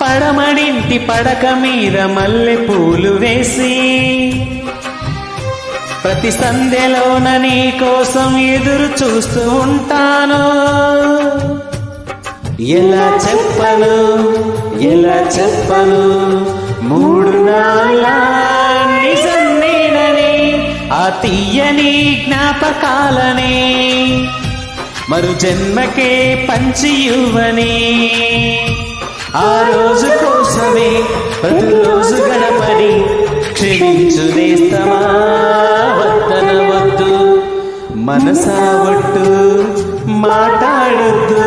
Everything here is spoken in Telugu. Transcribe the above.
పడమడింటి పడక మీద మల్లె పూలు వేసి ప్రతి సంధ్యలోన నీ కోసం ఎదురు చూస్తూ ఉంటాను. ఎలా చెప్పను మూడు నాళ్ళ నిజం నేనని, ఆ తీయని జ్ఞాపకాలని మరు జన్మకే పంచి ఇవ్వని. ఆ రోజు కోసమే ప్రతిరోజు గడపడి క్షమించు నేస్తమా, వద్దనవద్దు మనసా ఒట్టు మాట్లాడొద్దు.